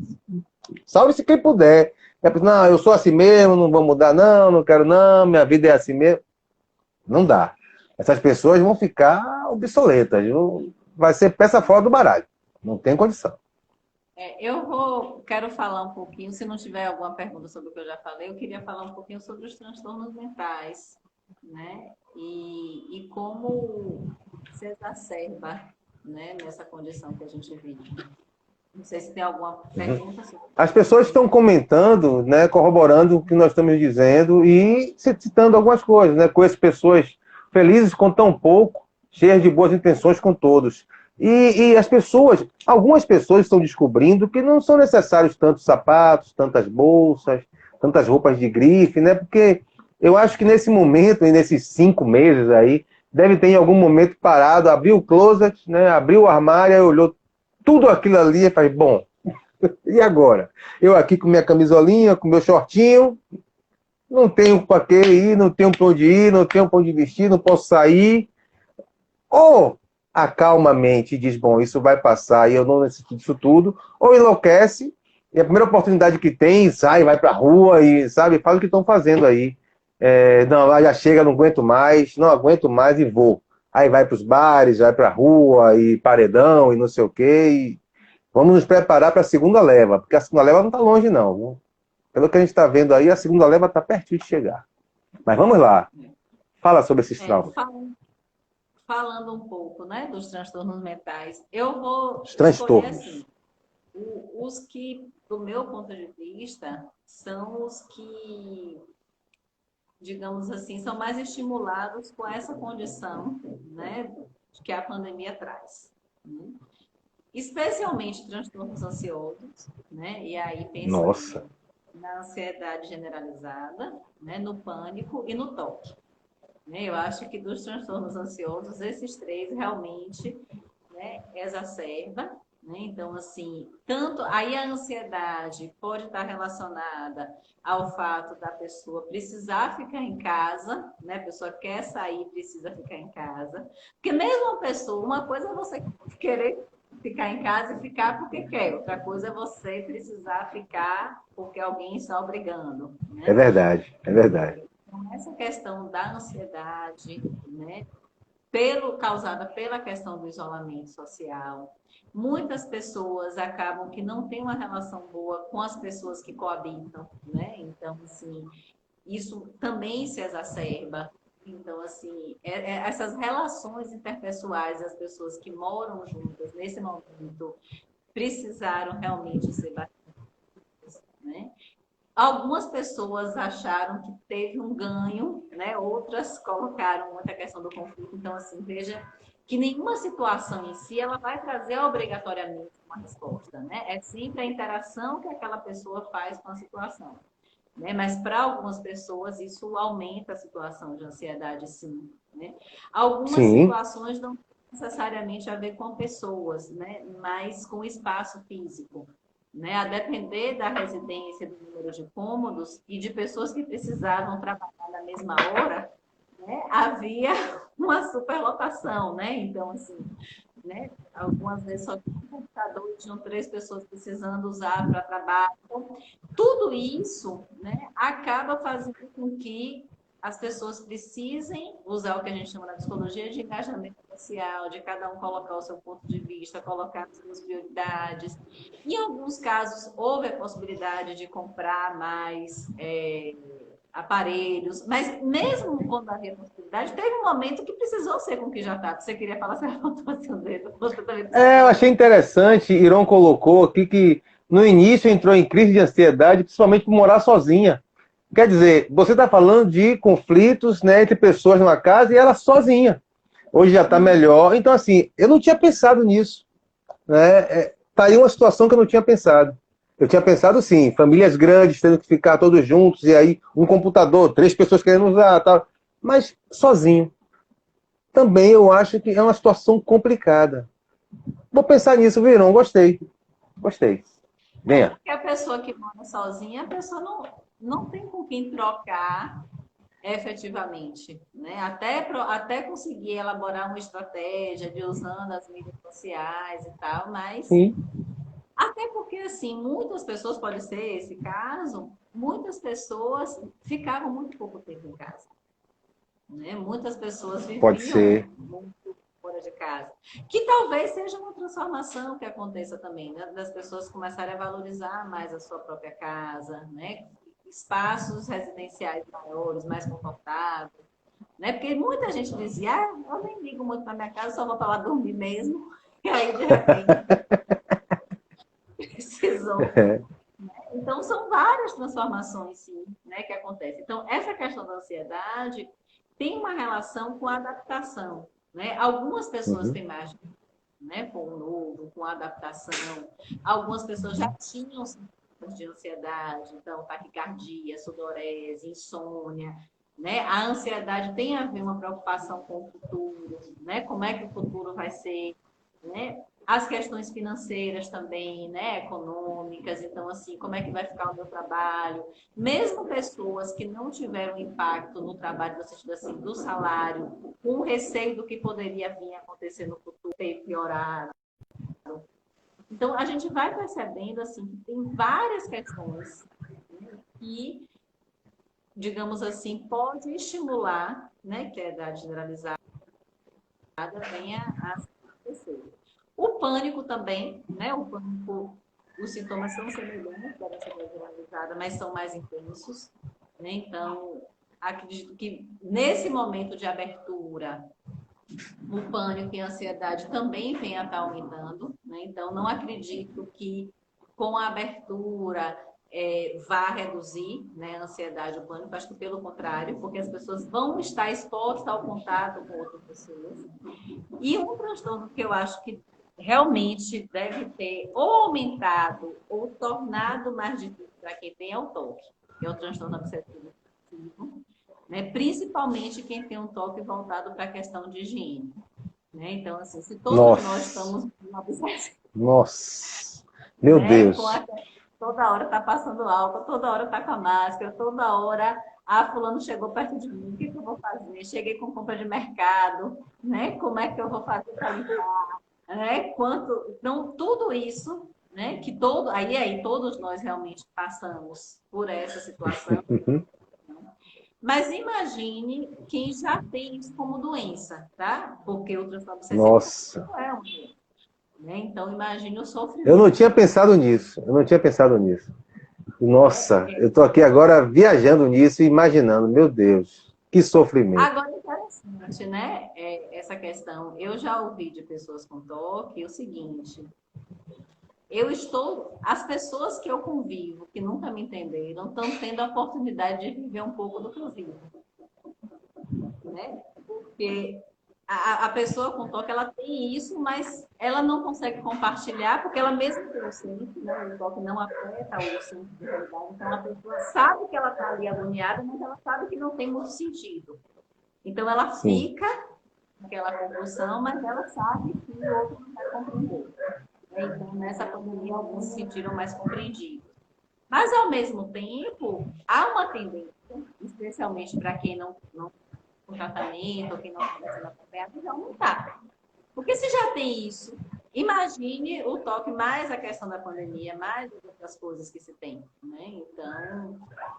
Salve-se quem puder. Não, eu sou assim mesmo, não vou mudar, não, não quero, não, minha vida é assim mesmo. Não dá. Essas pessoas vão ficar obsoletas. Vai ser peça fora do baralho. Não tem condição. Quero falar um pouquinho, se não tiver alguma pergunta sobre o que eu já falei, eu queria falar um pouquinho sobre os transtornos mentais, né? E como se exacerba, né, nessa condição que a gente vive. Não sei se tem alguma pergunta sobre As pessoas estão comentando, né, corroborando o que nós estamos dizendo e citando algumas coisas, né? Conheço pessoas felizes com tão pouco, cheias de boas intenções com todos. E as pessoas, algumas pessoas estão descobrindo que não são necessários tantos sapatos, tantas bolsas, tantas roupas de grife, né? Porque eu acho que nesse momento, e nesses 5 meses aí, deve ter em algum momento parado, abriu o closet, né? Abriu o armário, e olhou tudo aquilo ali e faz, bom, e agora? Eu aqui com minha camisolinha, com meu shortinho, não tenho para que ir, não tenho para onde ir, não tenho para onde vestir, não posso sair. Ou acalma a mente e diz, bom, isso vai passar e eu não necessito disso tudo, ou enlouquece e a primeira oportunidade que tem, sai, vai para a rua e, sabe, faz o que estão fazendo aí. Não, lá já chega, não aguento mais e vou. Aí vai para os bares, vai para a rua e paredão e não sei o quê. E vamos nos preparar para a segunda leva, porque a segunda leva não está longe, não. Viu? Pelo que a gente está vendo aí, a segunda leva está pertinho de chegar. Mas vamos lá. Fala sobre esses traumas. Falando um pouco, né, dos transtornos mentais, eu vou Os escolher transtornos. assim, os que, do meu ponto de vista, são os que, digamos assim, são mais estimulados com essa condição, né, que a pandemia traz. Né? Especialmente transtornos ansiosos, né, e aí pensando Nossa. na ansiedade generalizada, né, no pânico e no toque. Eu acho que dos transtornos ansiosos, esses três realmente, né, exacerba. Né? Então, assim, tanto aí a ansiedade pode estar relacionada ao fato da pessoa precisar ficar em casa, né? A pessoa quer sair, precisa ficar em casa. Porque mesmo uma pessoa, uma coisa é você querer ficar em casa e ficar porque quer, outra coisa é você precisar ficar porque alguém está obrigando. É Né? verdade, é verdade. Então, essa questão da ansiedade, né, causada pela questão do isolamento social, muitas pessoas acabam que não têm uma relação boa com as pessoas que coabitam, né? Então, assim, isso também se exacerba. Então, assim, essas relações interpessoais das pessoas que moram juntas nesse momento precisaram realmente ser batidas, né? Algumas pessoas acharam que teve um ganho, né? Outras colocaram muita questão do conflito. Então, assim, veja que nenhuma situação em si ela vai trazer obrigatoriamente uma resposta, né? É sempre a interação que aquela pessoa faz com a situação, né? Mas para algumas pessoas isso aumenta a situação de ansiedade, sim, né? Algumas Sim, situações não necessariamente a ver com pessoas, né? Mas com espaço físico. Né, a depender da residência, do número de cômodos e de pessoas que precisavam trabalhar na mesma hora, né, havia uma superlotação, né? Então, assim, né, algumas vezes só tinha um computador e tinham 3 pessoas precisando usar para trabalho. Então, tudo isso, né, acaba fazendo com que as pessoas precisem usar o que a gente chama na psicologia de engajamento social, de cada um colocar o seu ponto de vista, colocar as suas prioridades. Em alguns casos, houve a possibilidade de comprar mais aparelhos, mas mesmo quando havia possibilidade, teve um momento que precisou ser com o que já está. Você queria falar, você levantou seu dedo, você também eu precisou. achei interessante, Iron colocou aqui que no início entrou em crise de ansiedade, principalmente por morar sozinha. Quer dizer, você está falando de conflitos, né, entre pessoas numa casa e ela sozinha. Hoje já está melhor. Então, assim, eu não tinha pensado nisso. Né? Tá aí uma situação que eu não tinha pensado. Eu tinha pensado, sim, famílias grandes tendo que ficar todos juntos, e aí um computador, 3 pessoas querendo usar, tal. Mas sozinho. Também eu acho que é uma situação complicada. Vou pensar nisso, viu? Não gostei. Gostei. Venha. Porque a pessoa que mora sozinha, a pessoa não tem com quem trocar efetivamente, né? Até conseguir elaborar uma estratégia de usando as mídias sociais e tal, mas Sim. até porque, assim, muitas pessoas, pode ser esse caso, muitas pessoas ficavam muito pouco tempo em casa. Né? Muitas pessoas Pode viviam ser. muito fora de casa. Que talvez seja uma transformação que aconteça também, né? Das pessoas começarem a valorizar mais a sua própria casa, né? Espaços residenciais maiores, mais confortáveis. Né? Porque muita gente dizia, eu nem ligo muito para minha casa, só vou para lá dormir mesmo. E aí, de repente, precisou. Então, são várias transformações, sim, né, que acontecem. Então, essa questão da ansiedade tem uma relação com a adaptação. Né? Algumas pessoas Uhum. têm mais, né, com o novo, com a adaptação. Algumas pessoas já tinham sintomas de ansiedade, então taquicardia, sudorese, insônia. né? A ansiedade tem a ver uma preocupação com o futuro, né? Como é que o futuro vai ser, né? As questões financeiras também, né? Econômicas, então assim, como é que vai ficar o meu trabalho? Mesmo pessoas que não tiveram impacto no trabalho, no sentido assim, do salário, com receio do que poderia vir a acontecer no futuro e piorar. Então a gente vai percebendo assim que tem várias questões, né, que, digamos assim, pode estimular, né, que a idade generalizada venha a acontecer. O pânico também, né? O pânico, os sintomas são semelhantes da ansiedade generalizada, mas são mais intensos, né? Então, acredito que nesse momento de abertura, o pânico e a ansiedade também vem a estar aumentando, né? Então, não acredito que com a abertura vá reduzir, né, a ansiedade e o pânico, acho que pelo contrário, porque as pessoas vão estar expostas ao contato com outras pessoas. E um transtorno que eu acho que realmente deve ter ou aumentado ou tornado mais difícil para quem tem é o toque, que é o transtorno obsessivo, né? Principalmente quem tem um toque voltado para a questão de higiene. Né? Então, assim, se todos nós Nossa, estamos com obsessão, nossa, meu né? Deus. Toda hora está passando álcool, toda hora está com a máscara, toda hora, fulano chegou perto de mim, o que eu vou fazer? Cheguei com compra de mercado, né? Como é que eu vou fazer para limpar? Né? Então, tudo isso, né? Que aí todos nós realmente passamos por essa situação. Uhum. Mas imagine quem já tem isso como doença, tá? Porque o transtorno obsessivo Nossa, não é uma doença, né? Então, imagine o eu não sofrimento, tinha pensado nisso. Eu não tinha pensado nisso. né? Nossa, eu tô aqui agora viajando nisso e imaginando, meu Deus, que sofrimento. Agora, interessante, né? Essa questão. Eu já ouvi de pessoas com toque o seguinte: as pessoas que eu convivo, que nunca me entenderam, estão tendo a oportunidade de viver um pouco do que eu vivo, né? Porque a pessoa com toque, ela tem isso, mas ela não consegue compartilhar, porque ela mesma tem o centro, né? O toque não afeta o centro de realidade. Então, a pessoa sabe que ela está ali agoniada, mas ela sabe que não tem muito sentido. Então, ela Sim. fica naquela compulsão, mas ela sabe que o outro não vai compreender. Então, nessa pandemia, alguns se sentiram mais compreendidos. Mas, ao mesmo tempo, há uma tendência, especialmente para quem não com tratamento, ou quem não está sendo acompanhado, de aumentar. Porque se já tem isso, imagine o toque mais a questão da pandemia, mais outras coisas que se tem, né? Então,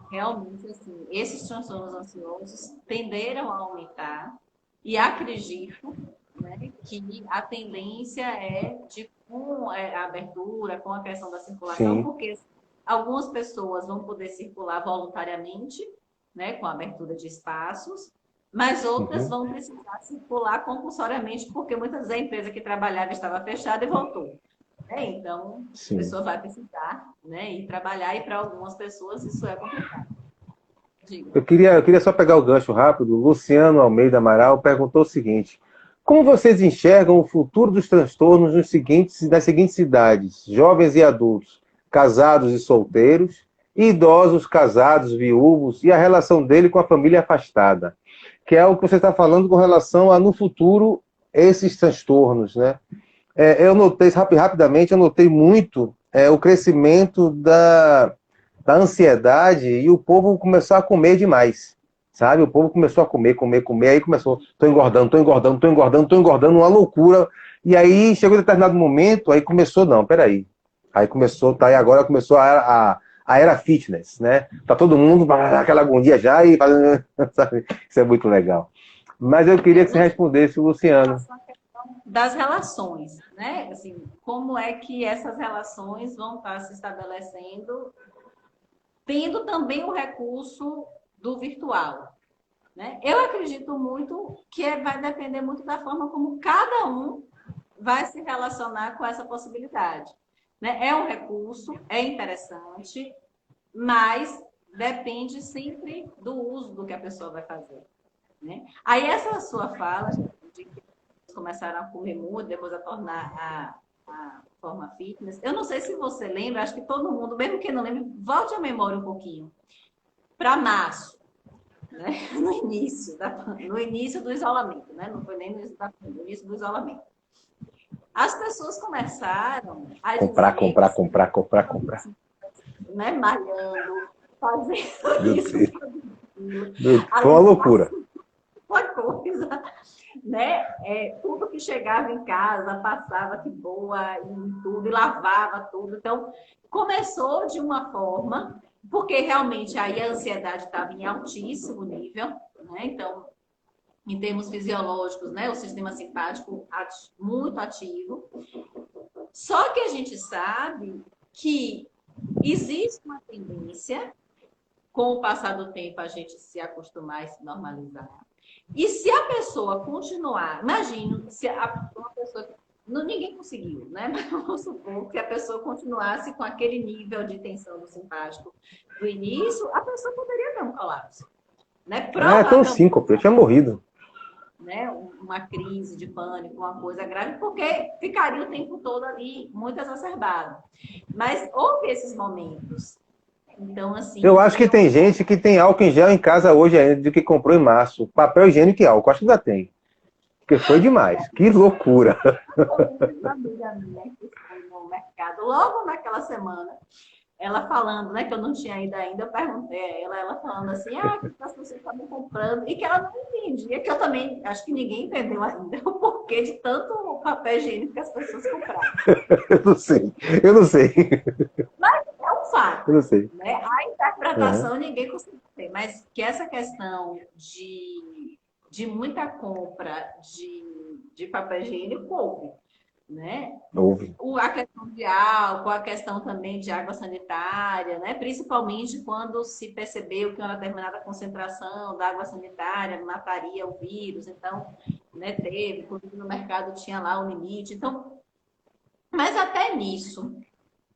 realmente, assim, esses transtornos ansiosos tenderam a aumentar e acredito, né, que a tendência é de com a abertura, com a questão da circulação, Sim. porque algumas pessoas vão poder circular voluntariamente, né, com a abertura de espaços, mas outras Uhum. vão precisar circular compulsoriamente, porque muitas vezes a empresa que trabalhava estava fechada e voltou. Né? Então, a Sim. pessoa vai precisar, né, ir trabalhar, e para algumas pessoas isso é complicado. Diga. Eu queria só pegar o gancho rápido. O Luciano Almeida Amaral perguntou o seguinte: como vocês enxergam o futuro dos transtornos nas seguintes idades, jovens e adultos, casados e solteiros, idosos, casados, viúvos, e a relação dele com a família afastada? Que é o que você está falando com relação a, no futuro, esses transtornos, né? Eu notei, rapidamente, eu notei muito o crescimento da ansiedade e o povo começou a comer demais, sabe? O povo começou a comer, comer, comer, aí começou, tô engordando, tô engordando, tô engordando, tô engordando, uma loucura. E aí chegou um determinado momento, aí começou, não, peraí. Aí começou, tá, e agora começou a era fitness, né? Tá todo mundo aquela agonia já e fazendo, sabe? Isso é muito legal. Mas eu queria que você No respondesse o Luciano. das relações, né? Assim, como é que essas relações vão estar se estabelecendo, tendo também o recurso do virtual, né? Eu acredito muito que vai depender muito da forma como cada um vai se relacionar com essa possibilidade. Né? É um recurso, é interessante, mas depende sempre do uso do que a pessoa vai fazer. Né? Aí essa sua fala de que começaram a comer muito, depois a tornar a forma fitness. Eu não sei se você lembra, acho que todo mundo, mesmo que não lembre, volte a memória um pouquinho. Para março. né? No início do isolamento, né? Não foi nem no início, no início do isolamento. As pessoas começaram a Comprar, dizer comprar, comprar, comprar, comprar. né, malhando, fazendo Meu isso, Deus. Foi uma loucura. alimentação, uma coisa, né? Tudo que chegava em casa passava de boa e tudo, e lavava tudo. Então, começou de uma forma, porque realmente aí a ansiedade estava em altíssimo nível, né? Então, em termos fisiológicos, né? O sistema simpático muito ativo. Só que a gente sabe que existe uma tendência, com o passar do tempo, a gente se acostumar e se normalizar. E se a pessoa continuar, imagino, se uma pessoa. Ninguém conseguiu, né? Mas vamos supor que a pessoa continuasse com aquele nível de tensão do simpático do início, a pessoa poderia ter um colapso. Né? Tão síncope, eu tinha morrido. Né, uma crise de pânico, uma coisa grave, porque ficaria o tempo todo ali muito exacerbado. Mas houve esses momentos. Então, assim... Eu acho que tem gente que tem álcool em gel em casa hoje ainda, do que comprou em março. Papel higiênico e álcool, acho que ainda tem. Porque foi demais. Que loucura. Uma amiga minha que foi no mercado, logo naquela semana, ela falando, né, que eu não tinha ido ainda, eu perguntei a ela falando assim, que as pessoas estavam comprando, e que ela não entendia, que eu também, acho que ninguém entendeu ainda o porquê de tanto papel higiênico que as pessoas compraram. Eu não sei. Mas é um fato. Eu não sei. Né? A interpretação ninguém conseguiu ter, mas que essa questão de muita compra de papel higiênico houve. Né? A questão de álcool, a questão também de água sanitária, né? Principalmente quando se percebeu que uma determinada concentração da água sanitária mataria o vírus, então, né, teve, inclusive no mercado tinha lá o limite. Então, mas até nisso,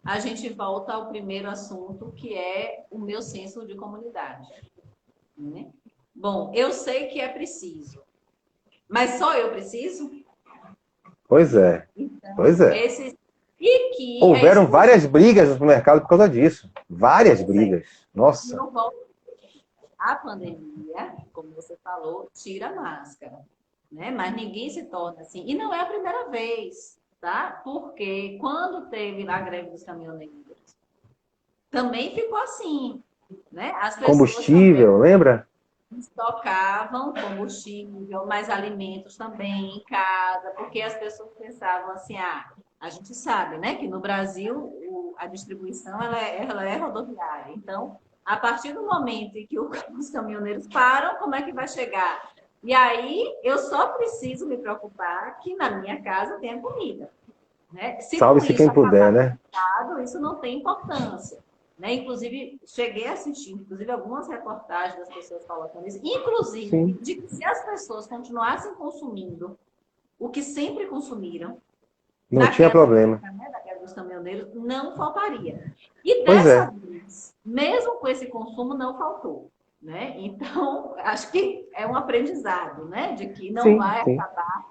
a gente volta ao primeiro assunto, que é o meu senso de comunidade. Né? Bom, eu sei que é preciso, mas só eu preciso? Pois é. Então, pois é. Houveram várias brigas no mercado por causa disso. Várias brigas. Nossa. A pandemia, como você falou, tira a máscara. Né? Mas ninguém se torna assim. E não é a primeira vez, tá? Porque quando teve a greve dos caminhoneiros, também ficou assim. Né? As pessoas combustível, lembra? Estocavam combustível, mas alimentos também em casa, porque as pessoas pensavam assim, a gente sabe, né, que no Brasil a distribuição ela é rodoviária. Então, a partir do momento em que os caminhoneiros param, como é que vai chegar? E aí, eu só preciso me preocupar que na minha casa tenha comida. Né? Salve-se quem puder, né? Isso não tem importância. Né? Inclusive, cheguei a assistir algumas reportagens das pessoas falando isso, inclusive, Sim. de que se as pessoas continuassem consumindo o que sempre consumiram, não tinha problema. Né, da guerra dos caminhoneiros, não faltaria. E dessa vez, mesmo com esse consumo, não faltou. Né? Então, acho que é um aprendizado, né? De que não vai acabar,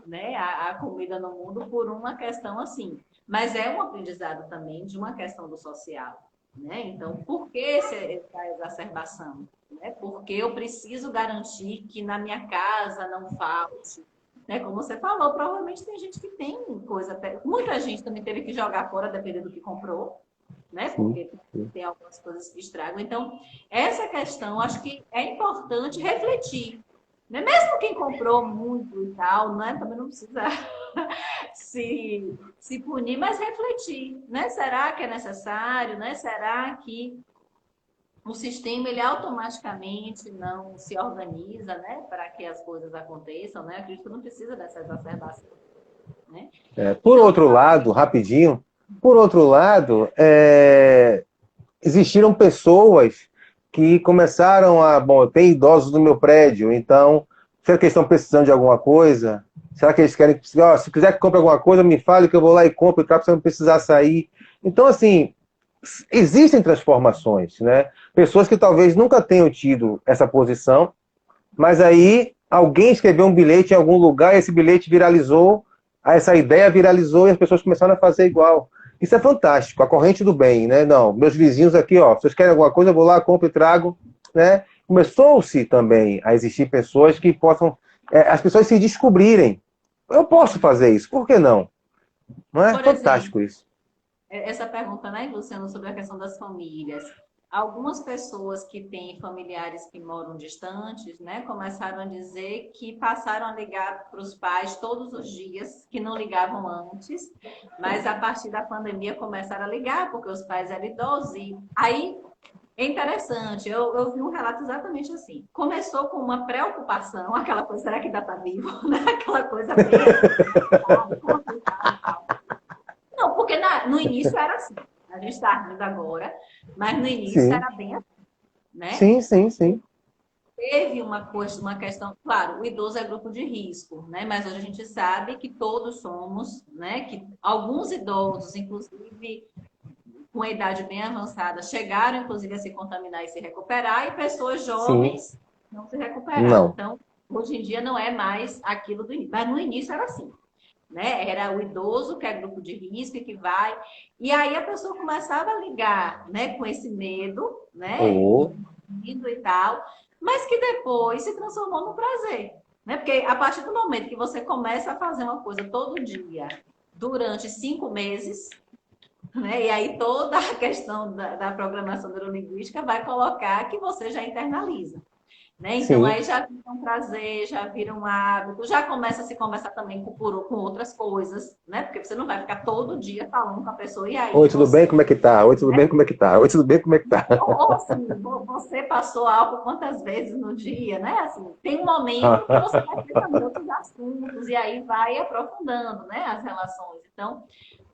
né, a comida no mundo por uma questão assim. Mas é um aprendizado também de uma questão do social. Né? Então, por que essa exacerbação? Né? Porque eu preciso garantir que na minha casa não falte. Né? Como você falou, provavelmente tem gente que tem coisa... Muita gente também teve que jogar fora, dependendo do que comprou. Né? Porque tem algumas coisas que estragam. Então, essa questão, acho que é importante refletir. Né? Mesmo quem comprou muito e tal, né? Também não precisa se punir, mas refletir. Né? Será que é necessário? Né? Será que o sistema ele automaticamente não se organiza, né? Para que as coisas aconteçam? Né? Acredito que não precisa dessa exacerbação. Né? Por outro lado, rapidinho, existiram pessoas que começaram a... Bom, tem idosos no meu prédio, então, será que eles estão precisando de alguma coisa? Será que eles querem... se quiser que compre alguma coisa, me fale que eu vou lá e compro, para você não precisar sair. Então, assim, existem transformações, né? Pessoas que talvez nunca tenham tido essa posição, mas aí alguém escreveu um bilhete em algum lugar, e esse bilhete viralizou, essa ideia viralizou e as pessoas começaram a fazer igual. Isso é fantástico, a corrente do bem, né? Não, meus vizinhos aqui, ó, vocês querem alguma coisa, eu vou lá, compro e trago, né? começou-se também a existir pessoas que possam, as pessoas se descobrirem. Eu posso fazer isso, por que não? Não é Por exemplo, fantástico isso? essa pergunta, né, Luciano, sobre a questão das famílias. Algumas pessoas que têm familiares que moram distantes, né, começaram a dizer que passaram a ligar para os pais todos os dias, que não ligavam antes, mas a partir da pandemia começaram a ligar, porque os pais eram idosos. E aí é interessante, eu vi um relato exatamente assim. Começou com uma preocupação, aquela coisa, será que ainda está vivo? Né? Aquela coisa bem complicada e tal. Não, porque no início era assim. A gente está rindo agora, mas no início Sim, era bem assim, né? sim, sim, sim. Teve uma coisa, uma questão, claro, o idoso é grupo de risco, né? Mas hoje a gente sabe que todos somos, né? Que alguns idosos, inclusive com a idade bem avançada, chegaram, inclusive, a se contaminar e se recuperar, e pessoas Sim, jovens não se recuperaram. não. Então, hoje em dia não é mais aquilo do início. Mas no início era assim, né? Era o idoso, que é grupo de risco, e que vai. E aí a pessoa começava a ligar, né, com esse medo, né? Oh, E tal, mas que depois se transformou no prazer. Né? Porque a partir do momento que você começa a fazer uma coisa todo dia, durante 5 meses, né? E aí toda a questão da programação neurolinguística vai colocar que você já internaliza. Né? Então, sim. aí já vira um prazer, já vira um hábito, já começa a se conversar também com outras coisas, né? Porque você não vai ficar todo dia falando com a pessoa, e aí Oi, tudo bem? você, Como é que tá? Oi, tudo né? bem? Como é que tá? Oi, tudo bem? Como é que tá? Ou assim, você passou álcool quantas vezes no dia, né? Assim, tem um momento que você vai ter também outros assuntos, e aí vai aprofundando, né, as relações. Então,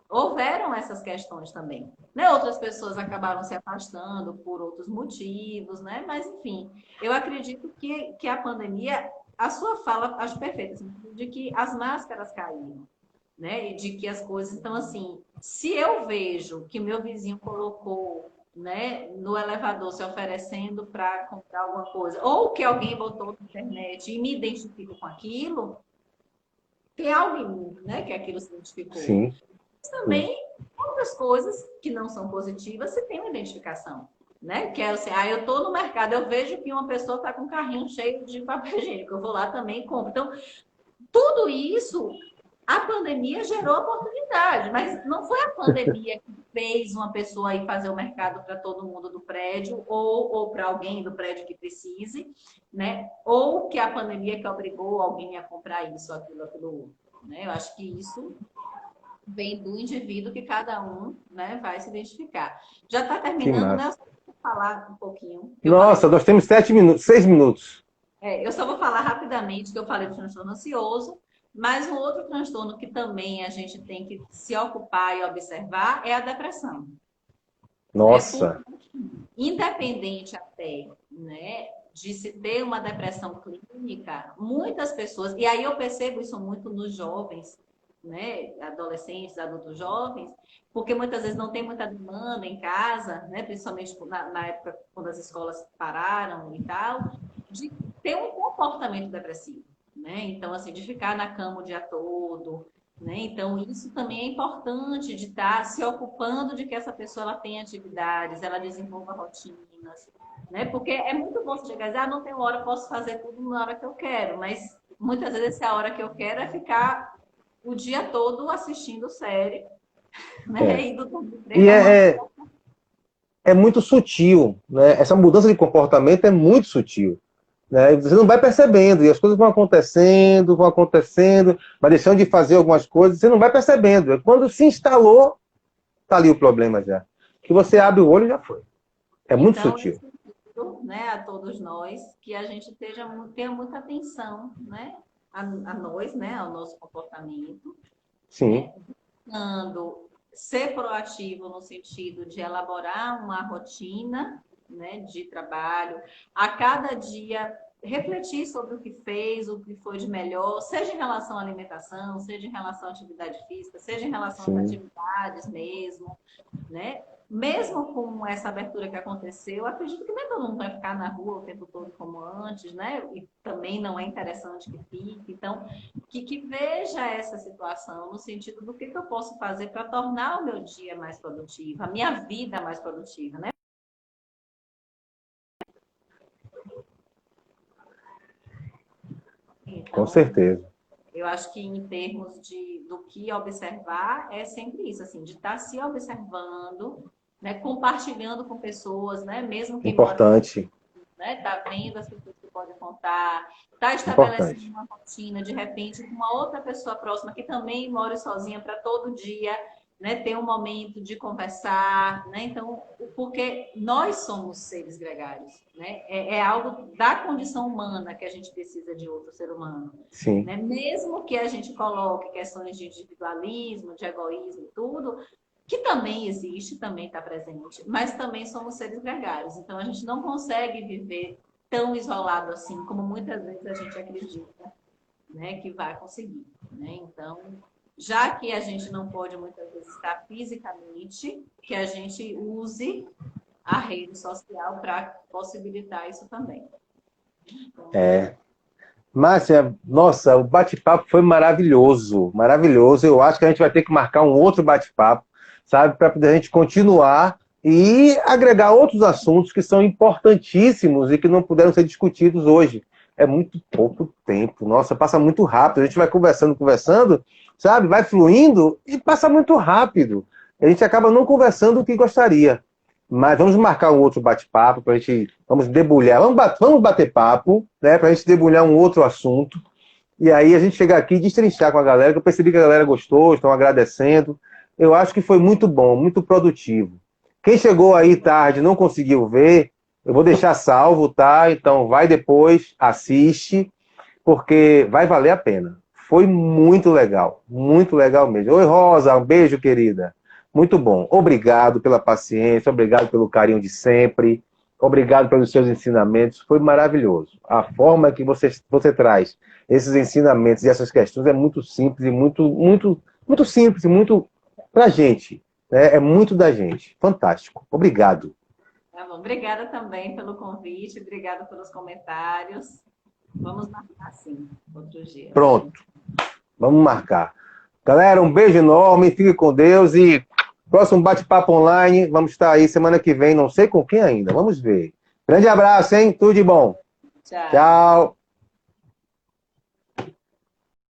houveram essas questões também. Né? Outras pessoas acabaram se afastando por outros motivos, né? Mas, enfim, eu acredito que a pandemia, a sua fala, acho perfeita, assim, de que as máscaras caíram, né? E de que as coisas estão assim. Se eu vejo que meu vizinho colocou, né, no elevador se oferecendo para comprar alguma coisa, ou que alguém botou na internet e me identifico com aquilo, tem algo em mim, né, que aquilo se identificou. Sim, sim. Também outras coisas que não são positivas, você tem uma identificação. Né? Que é assim, eu estou no mercado, eu vejo que uma pessoa está com um carrinho cheio de papel higiênico, eu vou lá também e compro. Então, tudo isso, a pandemia gerou oportunidade, mas não foi a pandemia que fez uma pessoa ir fazer o mercado para todo mundo do prédio, ou para alguém do prédio que precise, né? Ou que a pandemia que obrigou alguém a comprar isso, aquilo outro. Né? Eu acho que isso vem do indivíduo que cada um, né, vai se identificar. Já está Que terminando, né? Eu massa. só vou falar um pouquinho, que eu falei Nossa, do. nós temos 7 minutos, 6 minutos. Eu só vou falar rapidamente que eu falei do transtorno ansioso, mas um outro transtorno que também a gente tem que se ocupar e observar é a depressão. Né? Porque, Nossa, independente até, né, de se ter uma depressão clínica, muitas pessoas, e aí eu percebo isso muito nos jovens, né, adolescentes, adultos jovens, porque muitas vezes não tem muita demanda em casa, né, principalmente na época quando as escolas pararam e tal, de ter um comportamento depressivo, né? Então, assim, de ficar na cama o dia todo, né? Então, isso também é importante de estar se ocupando de que essa pessoa ela tenha atividades, ela desenvolva rotinas, né? Porque é muito bom você chegar e dizer, não tenho hora, posso fazer tudo na hora que eu quero, mas muitas vezes a hora que eu quero é ficar o dia todo assistindo série, né? é. Indo dormir E 3 da manhã. é muito sutil, né? Essa mudança de comportamento é muito sutil. Né? Você não vai percebendo, e as coisas vão acontecendo, vai deixando de fazer algumas coisas, você não vai percebendo. Quando se instalou, tá ali o problema já. Que você abre o olho já foi. É muito Então, eu sutil. sugiro, né, a todos nós que a gente tenha muita atenção, né, a nós, né, ao nosso comportamento, Sim, né, buscando ser proativo no sentido de elaborar uma rotina, né, de trabalho, a cada dia refletir sobre o que fez, o que foi de melhor, seja em relação à alimentação, seja em relação à atividade física, seja em relação às sim. atividades mesmo, né? Mesmo com essa abertura que aconteceu, acredito que nem todo mundo vai ficar na rua o tempo todo como antes, né? E também não é interessante que fique. Então, que veja essa situação no sentido do que eu posso fazer para tornar o meu dia mais produtivo, a minha vida mais produtiva, né? Com Então, certeza. eu acho que em termos do que observar, é sempre isso, assim, de estar se observando, né, compartilhando com pessoas, né, mesmo quem mora, Importante. né, tá vendo as pessoas que podem contar, tá estabelecendo Importante. uma rotina, de repente, com uma outra pessoa próxima que também mora sozinha para todo dia, né, ter um momento de conversar, né, então, porque nós somos seres gregários, né, é algo da condição humana que a gente precisa de outro ser humano, Sim. né, mesmo que a gente coloque questões de individualismo, de egoísmo, tudo, que também existe, também está presente, mas também somos seres gregários. Então, a gente não consegue viver tão isolado assim, como muitas vezes a gente acredita, né, que vai conseguir. Né? Então, já que a gente não pode muitas vezes estar fisicamente, que a gente use a rede social para possibilitar isso também. Então, É. Márcia, nossa, o bate-papo foi maravilhoso, maravilhoso. Eu acho que a gente vai ter que marcar um outro bate-papo, sabe, para poder a gente continuar e agregar outros assuntos que são importantíssimos e que não puderam ser discutidos hoje. É muito pouco tempo, nossa, passa muito rápido. A gente vai conversando, conversando, sabe, vai fluindo e passa muito rápido. A gente acaba não conversando o que gostaria. Mas vamos marcar um outro bate-papo para a gente. Vamos debulhar, vamos bater papo, né? Para a gente debulhar um outro assunto. E aí a gente chegar aqui e destrinchar com a galera, que eu percebi que a galera gostou, estão agradecendo. Eu acho que foi muito bom, muito produtivo. Quem chegou aí tarde e não conseguiu ver, eu vou deixar salvo, tá? Então vai depois, assiste, porque vai valer a pena. Foi muito legal mesmo. Oi, Rosa, um beijo, querida. Muito bom. Obrigado pela paciência, obrigado pelo carinho de sempre, obrigado pelos seus ensinamentos. Foi maravilhoso. A forma que você traz esses ensinamentos e essas questões é muito simples e muito simples e muito pra gente. Né? É muito da gente. Fantástico. Obrigado. tá bom. Obrigada também pelo convite, obrigada pelos comentários. Vamos marcar sim, outro dia. Pronto. Vamos marcar. Galera, um beijo enorme, fique com Deus e próximo bate-papo online, vamos estar aí semana que vem, não sei com quem ainda, vamos ver. Grande abraço, hein? Tudo de bom. Tchau. Tchau.